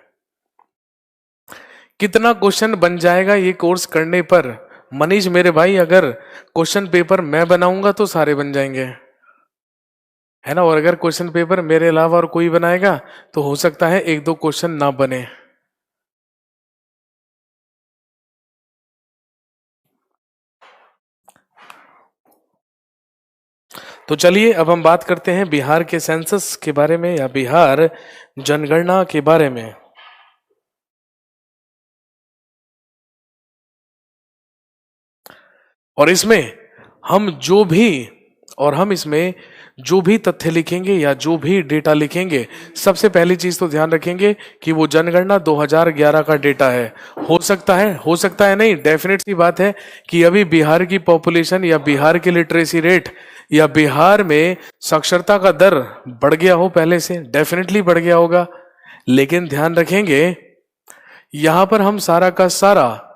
कितना क्वेश्चन बन जाएगा ये कोर्स करने पर? मनीष मेरे भाई, अगर क्वेश्चन पेपर मैं बनाऊंगा तो सारे बन जाएंगे, है ना। और अगर क्वेश्चन पेपर मेरे अलावा और कोई बनाएगा तो हो सकता है एक दो क्वेश्चन ना बने। तो चलिए अब हम बात करते हैं बिहार के सेंसस के बारे में या बिहार जनगणना के बारे में। और इसमें हम इसमें जो भी तथ्य लिखेंगे या जो भी डेटा लिखेंगे, सबसे पहली चीज तो ध्यान रखेंगे कि वो जनगणना 2011 का डेटा है। हो सकता है नहीं, डेफिनेट सी बात है कि अभी बिहार की पॉपुलेशन या बिहार की लिटरेसी रेट या बिहार में साक्षरता का दर बढ़ गया हो, पहले से डेफिनेटली बढ़ गया होगा। लेकिन ध्यान रखेंगे यहां पर हम सारा का सारा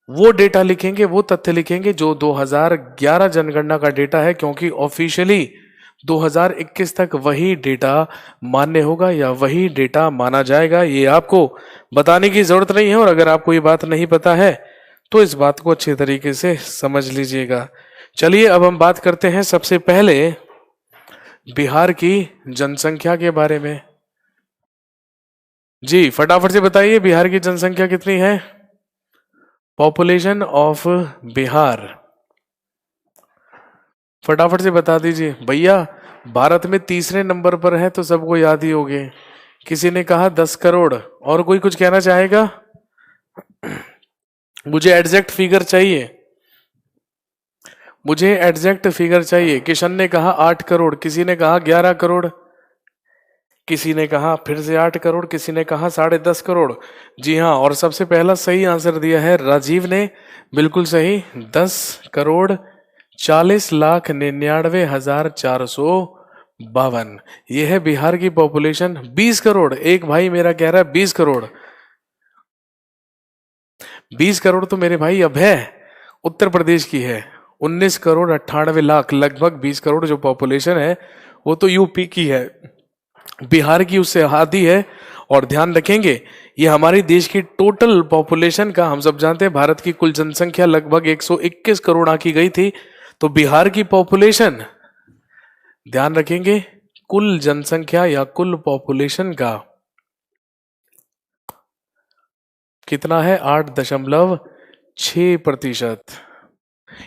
वो डेटा लिखेंगे, वो तथ्य लिखेंगे जो 2011 जनगणना का डेटा है, क्योंकि ऑफिशियली 2021 तक वही डेटा मान्य होगा या वही डेटा माना जाएगा। ये आपको बताने की जरूरत नहीं है, और अगर आपको ये बात नहीं पता है तो इस बात को अच्छे तरीके से समझ लीजिएगा। चलिए अब हम बात करते हैं सबसे पहले बिहार की जनसंख्या के बारे में। जी फटाफट से बताइए, बिहार की जनसंख्या कितनी है? पॉपुलेशन ऑफ बिहार, फटाफट से बता दीजिए भैया। भारत में तीसरे नंबर पर है तो सबको याद ही होंगे। किसी ने कहा 10 करोड़, और कोई कुछ कहना चाहेगा? मुझे एग्जैक्ट फिगर चाहिए, मुझे एग्जैक्ट फिगर चाहिए। किशन ने कहा 8 करोड़, किसी ने कहा 11 करोड़, किसी ने कहा फिर से 8 करोड़, किसी ने कहा 10.5 करोड़। जी हाँ, और सबसे पहला सही आंसर दिया है राजीव ने, बिल्कुल सही, 10,40,99,452। ये है बिहार की पॉपुलेशन। 20 करोड़, एक भाई मेरा कह रहा है 20 करोड़। 20 करोड़ तो मेरे भाई अब है उत्तर प्रदेश की है। 19,98,00,000 लगभग 20 करोड़ जो पॉपुलेशन है वो तो यूपी की है, बिहार की उससे आधी है। और ध्यान रखेंगे ये हमारी देश की टोटल पॉपुलेशन का, हम सब जानते हैं भारत की कुल जनसंख्या लगभग 121 करोड़ आंकी गई थी, तो बिहार की पॉपुलेशन, ध्यान रखेंगे, कुल जनसंख्या या कुल पॉपुलेशन का कितना है? 8.6%।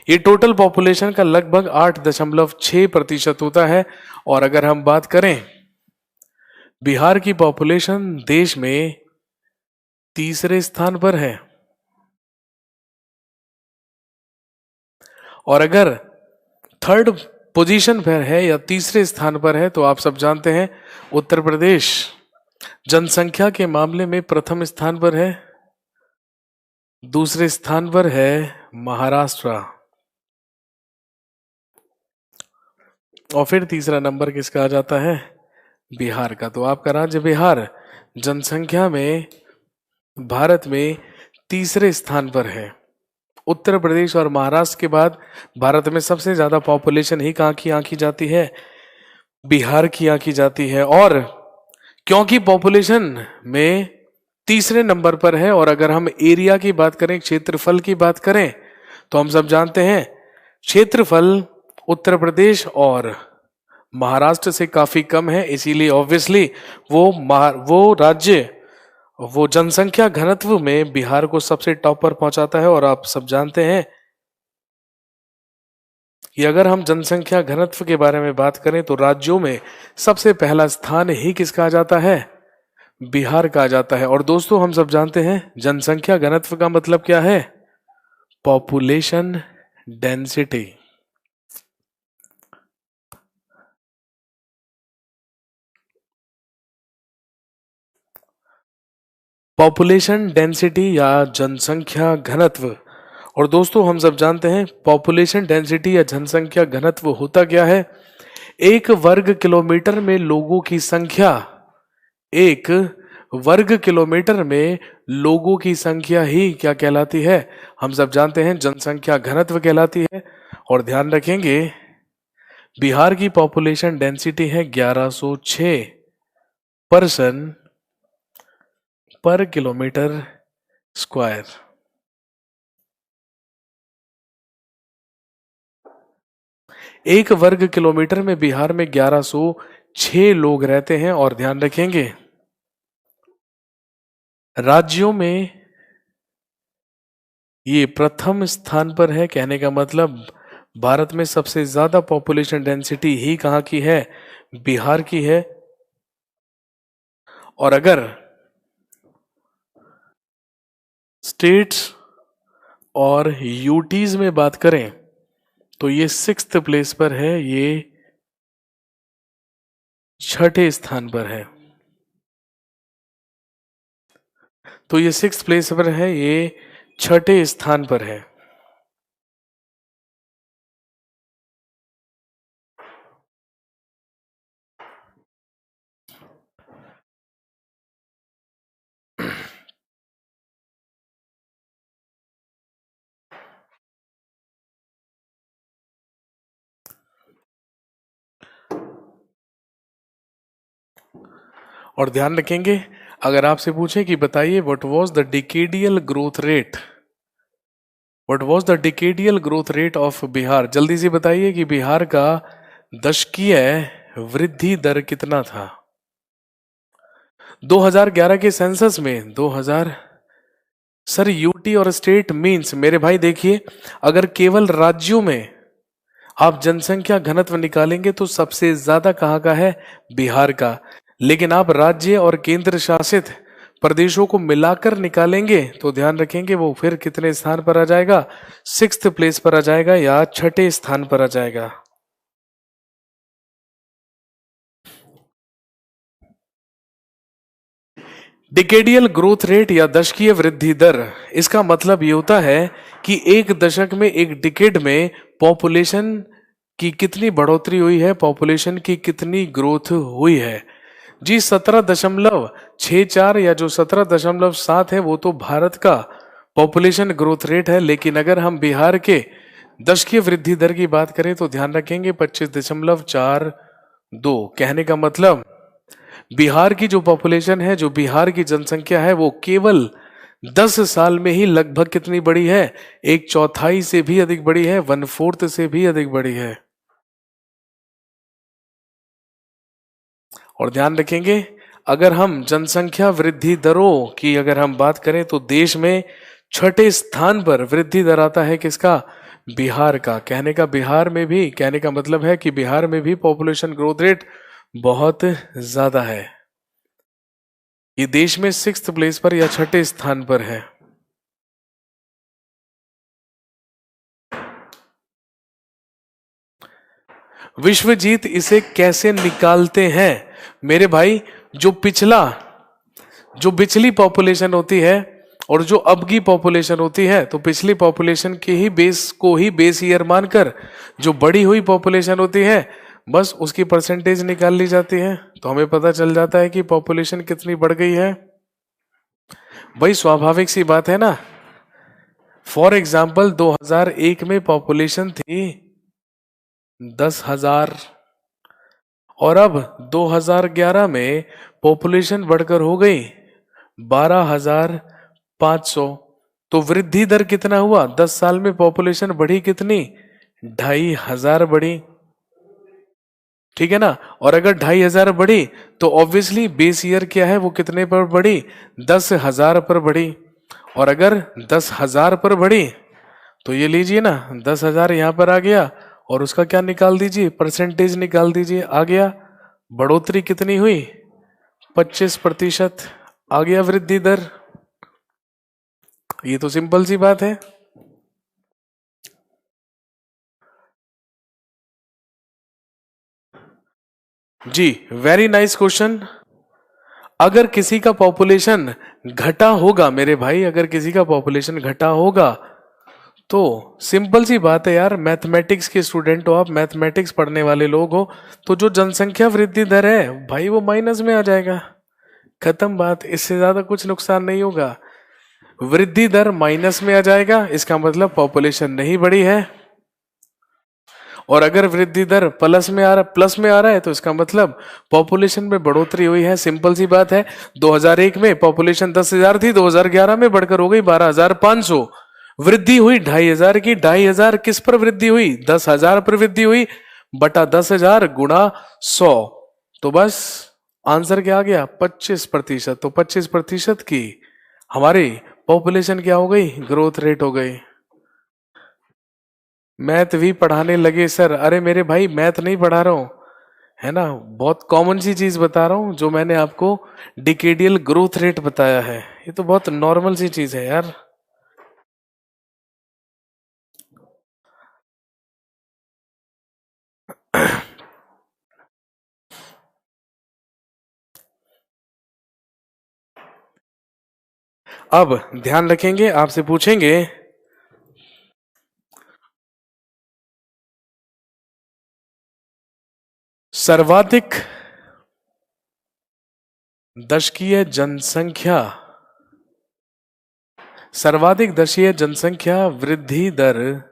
ये टोटल पॉपुलेशन का लगभग 8.6% होता है। और अगर हम बात करें बिहार की पॉपुलेशन देश में तीसरे स्थान पर है, और अगर थर्ड पोजीशन पर है या तीसरे स्थान पर है तो आप सब जानते हैं उत्तर प्रदेश जनसंख्या के मामले में प्रथम स्थान पर है, दूसरे स्थान पर है महाराष्ट्र, और फिर तीसरा नंबर किसका आ जाता है? बिहार का। तो आपका राज्य बिहार जनसंख्या में भारत में तीसरे स्थान पर है, उत्तर प्रदेश और महाराष्ट्र के बाद भारत में सबसे ज्यादा पॉपुलेशन ही कहाँ की आंकी जाती है? बिहार की आंकी जाती है। और क्योंकि पॉपुलेशन में तीसरे नंबर पर है, और अगर हम एरिया की बात करें, क्षेत्रफल की बात करें, तो हम सब जानते हैं क्षेत्रफल उत्तर प्रदेश और महाराष्ट्र से काफी कम है, इसीलिए ऑब्वियसली वो राज्य, वो जनसंख्या घनत्व में बिहार को सबसे टॉप पर पहुंचाता है। और आप सब जानते हैं कि अगर हम जनसंख्या घनत्व के बारे में बात करें तो राज्यों में सबसे पहला स्थान ही किसका आ जाता है? बिहार का आ जाता है। और दोस्तों हम सब जानते हैं जनसंख्या घनत्व का मतलब क्या है? Population density. पॉपुलेशन डेंसिटी या जनसंख्या घनत्व। और दोस्तों हम सब जानते हैं पॉपुलेशन डेंसिटी या जनसंख्या घनत्व होता क्या है? एक वर्ग किलोमीटर में लोगों की संख्या, एक वर्ग किलोमीटर में लोगों की संख्या ही क्या कहलाती है? हम सब जानते हैं जनसंख्या घनत्व कहलाती है। और ध्यान रखेंगे बिहार की पॉपुलेशन डेंसिटी है 1106 पर्सन पर किलोमीटर स्क्वायर। एक वर्ग किलोमीटर में बिहार में 1106 लोग रहते हैं। और ध्यान रखेंगे राज्यों में ये प्रथम स्थान पर है, कहने का मतलब भारत में सबसे ज्यादा पॉपुलेशन डेंसिटी ही कहां की है? बिहार की है। और अगर स्टेट्स और यूटीज में बात करें तो ये 6th प्लेस पर है, ये 6ठे स्थान पर है। तो ये 6th प्लेस पर है, ये 6ठे स्थान पर है। और ध्यान रखेंगे अगर आपसे पूछे कि बताइए what was the decadal growth rate, what was the decadal growth rate of Bihar, जल्दी से बताइए कि बिहार का दशकीय वृद्धि दर कितना था? 2011 के सेंसस में 2000 सर यूटी और स्टेट मींस मेरे भाई देखिए, अगर केवल राज्यों में आप जनसंख्या घनत्व निकालेंगे तो सबसे ज्यादा कहाँ का है? बिहार का। लेकिन आप राज्य और केंद्र शासित प्रदेशों को मिलाकर निकालेंगे तो ध्यान रखेंगे वो फिर कितने स्थान पर आ जाएगा? 6th प्लेस पर आ जाएगा या 6ठे स्थान पर आ जाएगा। डिकेडियल ग्रोथ रेट या दशकीय वृद्धि दर, इसका मतलब ये होता है कि एक दशक में, एक डिकेड में पॉपुलेशन की कितनी बढ़ोतरी हुई है, पॉपुलेशन की कितनी ग्रोथ हुई है। जी 17.64 या जो 17.7 है वो तो भारत का पॉपुलेशन ग्रोथ रेट है। लेकिन अगर हम बिहार के दशकीय वृद्धि दर की बात करें तो ध्यान रखेंगे 25.42। कहने का मतलब बिहार की जो पॉपुलेशन है, जो बिहार की जनसंख्या है, वो केवल 10 साल में ही लगभग कितनी बड़ी है? 1/4 से भी अधिक बड़ी है, 1/4 से भी अधिक बड़ी है। और ध्यान रखेंगे अगर हम जनसंख्या वृद्धि दरों की अगर हम बात करें तो देश में 6ठे स्थान पर वृद्धि दर आता है किसका? बिहार का। कहने का बिहार में भी, कहने का मतलब है कि बिहार में भी पॉपुलेशन ग्रोथ रेट बहुत ज्यादा है। ये देश में 6th प्लेस पर या 6ठे स्थान पर है। विश्वजीत इसे कैसे निकालते हैं? मेरे भाई जो पिछली पॉपुलेशन होती है और जो अब की पॉपुलेशन होती है, तो पिछली पॉपुलेशन के ही बेस को ही बेस ईयर मानकर जो बढ़ी हुई पॉपुलेशन होती है बस उसकी परसेंटेज निकाल ली जाती है, तो हमें पता चल जाता है कि पॉपुलेशन कितनी बढ़ गई है। भाई स्वाभाविक सी बात है ना, फॉर एग्जाम्पल 2001 में पॉपुलेशन थी 10,000 और अब 2011 में पॉपुलेशन बढ़कर हो गई 12,500। तो वृद्धि दर कितना हुआ? 10 साल में पॉपुलेशन बढ़ी कितनी? 2,500 बढ़ी। ठीक है ना? और अगर 2,500 बढ़ी तो ऑब्वियसली बेस ईयर क्या है, वो कितने पर बढ़ी? 10,000 पर बढ़ी। और अगर 10,000 पर बढ़ी तो ये लीजिए ना, 10,000 यहां पर आ गया और उसका क्या निकाल दीजिए, परसेंटेज निकाल दीजिए। आ गया बढ़ोतरी कितनी हुई? 25% आ गया वृद्धि दर। ये तो सिंपल सी बात है। जी, वेरी नाइस क्वेश्चन। अगर किसी का पॉपुलेशन घटा होगा मेरे भाई, अगर किसी का पॉपुलेशन घटा होगा तो सिंपल सी बात है यार, मैथमेटिक्स के स्टूडेंट हो आप, मैथमेटिक्स पढ़ने वाले लोग हो, तो जो जनसंख्या वृद्धि दर है भाई वो माइनस में आ जाएगा। खत्म बात, इससे ज्यादा कुछ नुकसान नहीं होगा। वृद्धि दर माइनस में आ जाएगा, इसका मतलब पॉपुलेशन नहीं बढ़ी है। और अगर वृद्धि दर प्लस में आ रहा है तो इसका मतलब पॉपुलेशन में बढ़ोतरी हुई है। सिंपल सी बात है, 2001 में पॉपुलेशन 10,000 थी, 2011 में बढ़कर हो गई 12,500। वृद्धि हुई 2,500 की। 2,500 किस पर वृद्धि हुई? 10,000 पर वृद्धि हुई, बटा 10,000 गुणा 100। तो बस आंसर क्या आ गया? 25%। तो 25% की हमारी पॉपुलेशन क्या हो गई? ग्रोथ रेट हो गई। मैथ भी पढ़ाने लगे सर? अरे मेरे भाई मैथ नहीं पढ़ा रहा हूं, है ना, बहुत कॉमन सी चीज बता रहा हूं, जो मैंने आपको डिकेडियल ग्रोथ रेट बताया है, ये तो बहुत नॉर्मल सी चीज है यार। अब ध्यान रखेंगे, आपसे पूछेंगे सर्वाधिक दशकीय जनसंख्या, सर्वाधिक दशकीय जनसंख्या वृद्धि दर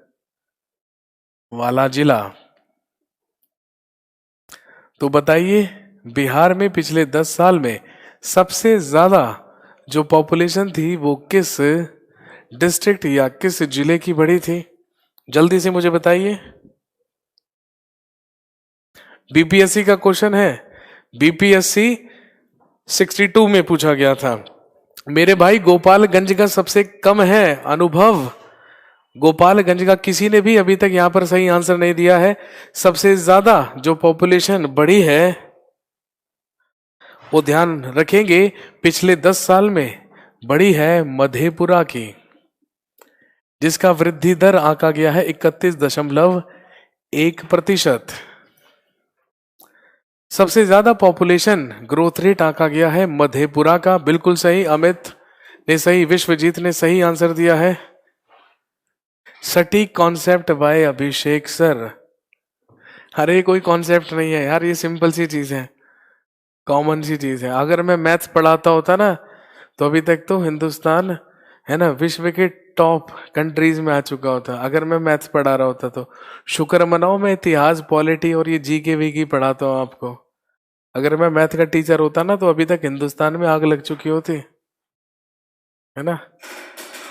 वाला जिला। तो बताइए, बिहार में पिछले 10 साल में सबसे ज्यादा जो पॉपुलेशन थी वो किस डिस्ट्रिक्ट या किस जिले की बढ़ी थी? जल्दी से मुझे बताइए। बीपीएससी का क्वेश्चन है, बीपीएससी 62 में पूछा गया था मेरे भाई। गोपालगंज का सबसे कम है अनुभव, गोपालगंज का किसी ने भी अभी तक यहां पर सही आंसर नहीं दिया है। सबसे ज्यादा जो पॉपुलेशन बढ़ी है वो ध्यान रखेंगे पिछले 10 साल में बढ़ी है मधेपुरा की, जिसका वृद्धि दर आंका गया है 31.1%। सबसे ज्यादा पॉपुलेशन ग्रोथ रेट आंका गया है मधेपुरा का। बिल्कुल सही, अमित ने सही, विश्वजीत ने सही आंसर दिया है। सटीक कॉन्सेप्ट बाय अभिषेक सर। अरे कोई कॉन्सेप्ट नहीं है यार, ये सिंपल सी चीज है, कॉमन सी चीज है। अगर मैं मैथ्स पढ़ाता होता ना तो अभी तक तो हिंदुस्तान, है ना, विश्व के टॉप कंट्रीज में आ चुका होता। अगर मैं मैथ्स पढ़ा रहा होता तो शुक्र मनाओ मैं इतिहास, पॉलिटी और ये जीके वीके पढ़ाता हूँ आपको। अगर मैं मैथ का टीचर होता ना तो अभी तक हिंदुस्तान में आग लग चुकी होती, है ना।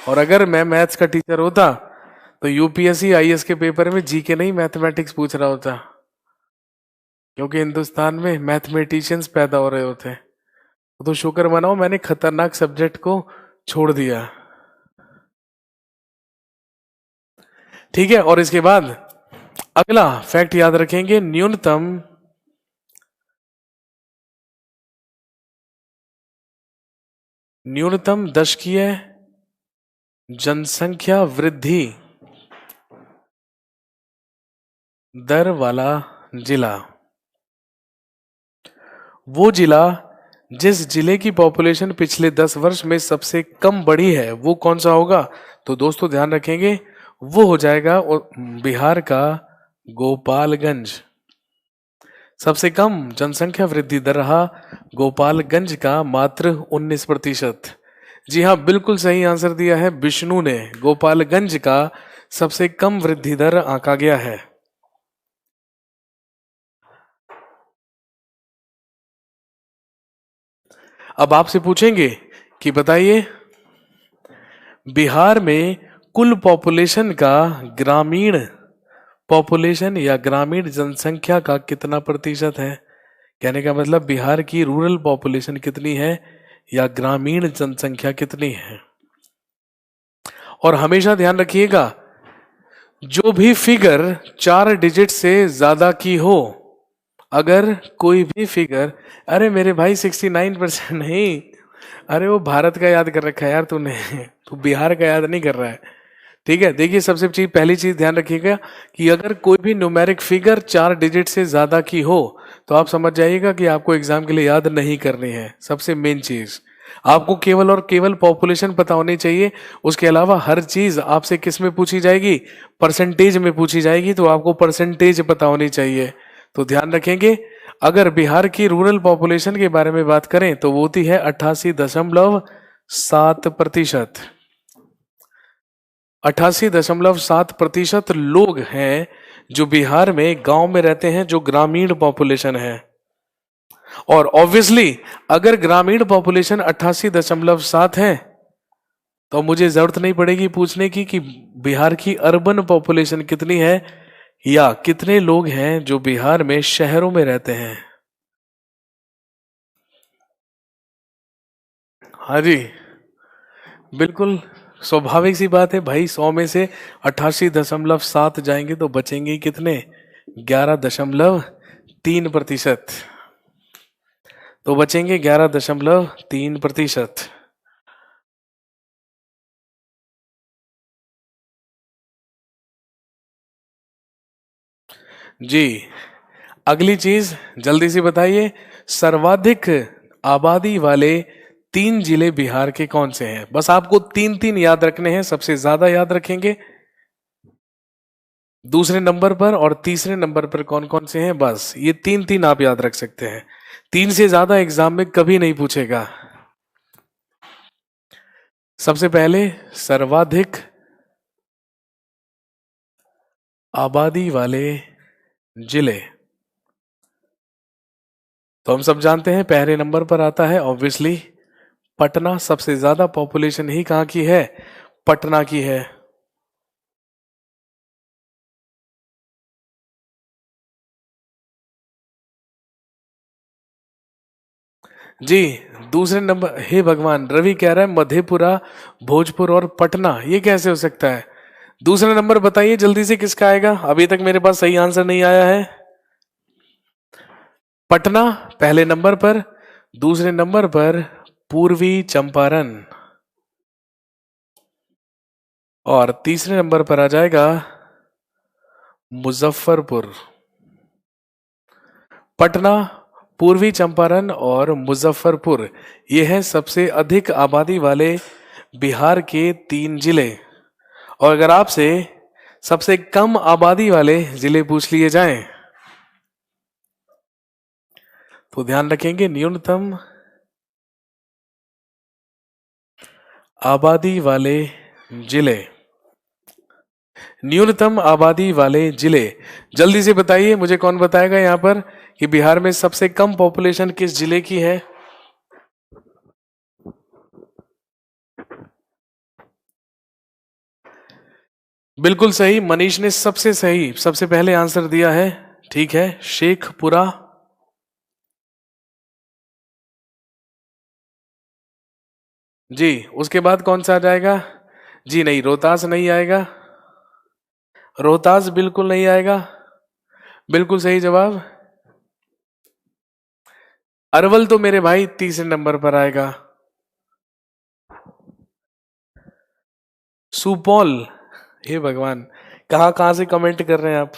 और अगर मैं मैथ्स का टीचर होता तो यूपीएससी आईएएस के पेपर में जीके नहीं मैथमेटिक्स पूछ रहा होता, क्योंकि हिंदुस्तान में मैथमेटिशियंस पैदा हो रहे होते। तो शुक्र मनाओ मैंने खतरनाक सब्जेक्ट को छोड़ दिया। ठीक है, और इसके बाद अगला फैक्ट याद रखेंगे, न्यूनतम दशकीय जनसंख्या वृद्धि दर वाला जिला। वो जिला जिस जिले की पॉपुलेशन पिछले 10 वर्ष में सबसे कम बढ़ी है वो कौन सा होगा? तो दोस्तों ध्यान रखेंगे, वो हो जाएगा बिहार का गोपालगंज। सबसे कम जनसंख्या वृद्धि दर रहा गोपालगंज का, मात्र 19%। जी हाँ, बिल्कुल सही आंसर दिया है विष्णु ने। गोपालगंज का सबसे कम वृद्धि दर आंका गया है। अब आपसे पूछेंगे कि बताइए बिहार में कुल पॉपुलेशन का ग्रामीण पॉपुलेशन या ग्रामीण जनसंख्या का कितना प्रतिशत है। कहने का मतलब बिहार की रूरल पॉपुलेशन कितनी है या ग्रामीण जनसंख्या कितनी है। और हमेशा ध्यान रखिएगा जो भी फिगर 4 डिजिट से ज्यादा की हो, अगर कोई भी फिगर, अरे मेरे भाई 69% नहीं, अरे वो भारत का याद कर रखा है यार तूने, तू बिहार का याद नहीं कर रहा है। ठीक है, देखिए सबसे पहली चीज ध्यान रखिएगा कि अगर कोई भी न्यूमेरिक फिगर 4 डिजिट से ज्यादा की हो तो आप समझ जाइएगा कि आपको एग्जाम के लिए याद नहीं करनी है। सबसे मेन चीज आपको केवल और केवल पॉपुलेशन पता होनी चाहिए। उसके अलावा हर चीज आपसे किस में पूछी जाएगी, परसेंटेज में पूछी जाएगी, तो आपको परसेंटेज पता होनी चाहिए। तो ध्यान रखेंगे अगर बिहार की रूरल पॉपुलेशन के बारे में बात करें तो वो होती है 88.7%। 88.7% लोग हैं जो बिहार में गांव में रहते हैं, जो ग्रामीण पॉपुलेशन है। और ऑब्वियसली अगर ग्रामीण पॉपुलेशन 88.7 है तो मुझे जरूरत नहीं पड़ेगी पूछने की कि बिहार की अर्बन पॉपुलेशन कितनी है या कितने लोग हैं जो बिहार में शहरों में रहते हैं। हाँ जी, बिल्कुल स्वाभाविक सी बात है भाई। 100 में से 88.7 जाएंगे तो बचेंगे कितने, 11.3%। तो बचेंगे 11.3%। जी, अगली चीज जल्दी से बताइए, सर्वाधिक आबादी वाले 3 जिले बिहार के कौन से हैं। बस आपको तीन तीन याद रखने हैं, सबसे ज्यादा याद रखेंगे दूसरे नंबर पर और तीसरे नंबर पर कौन कौन से हैं, बस ये तीन तीन आप याद रख सकते हैं। तीन से ज्यादा एग्जाम में कभी नहीं पूछेगा। सबसे पहले सर्वाधिक आबादी वाले जिले, तो हम सब जानते हैं पहले नंबर पर आता है ऑब्वियसली पटना। सबसे ज्यादा पॉपुलेशन ही कहाँ की है, पटना की है। जी, दूसरे नंबर, हे भगवान, रवि कह रहा है मधेपुरा, भोजपुर और पटना, ये कैसे हो सकता है। दूसरा नंबर बताइए जल्दी से किसका आएगा, अभी तक मेरे पास सही आंसर नहीं आया है। पटना पहले नंबर पर, दूसरे नंबर पर पूर्वी चंपारण, और तीसरे नंबर पर आ जाएगा मुजफ्फरपुर। पटना, पूर्वी चंपारण और मुजफ्फरपुर, ये हैं सबसे अधिक आबादी वाले बिहार के 3 जिले। और अगर आपसे सबसे कम आबादी वाले जिले पूछ लिए जाएं तो ध्यान रखेंगे न्यूनतम आबादी वाले जिले, न्यूनतम आबादी वाले जिले। जल्दी से बताइए, मुझे कौन बताएगा यहां पर कि बिहार में सबसे कम पॉपुलेशन किस जिले की है। बिल्कुल सही, मनीष ने सबसे सही सबसे पहले आंसर दिया है। ठीक है, शेखपुरा। जी, उसके बाद कौन सा आ जाएगा, जी नहीं, रोहतास नहीं आएगा, रोहतास बिल्कुल नहीं आएगा। बिल्कुल सही जवाब अरवल, तो मेरे भाई तीसरे नंबर पर आएगा। सुपौल, हे भगवान, कहां कहां से कमेंट कर रहे हैं आप।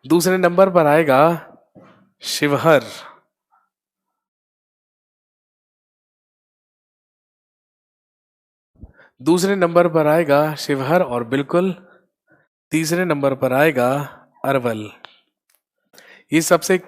दूसरे नंबर पर आएगा शिवहर। दूसरे नंबर पर आएगा शिवहर और बिल्कुल तीसरे नंबर पर आएगा अरवल। ये सबसे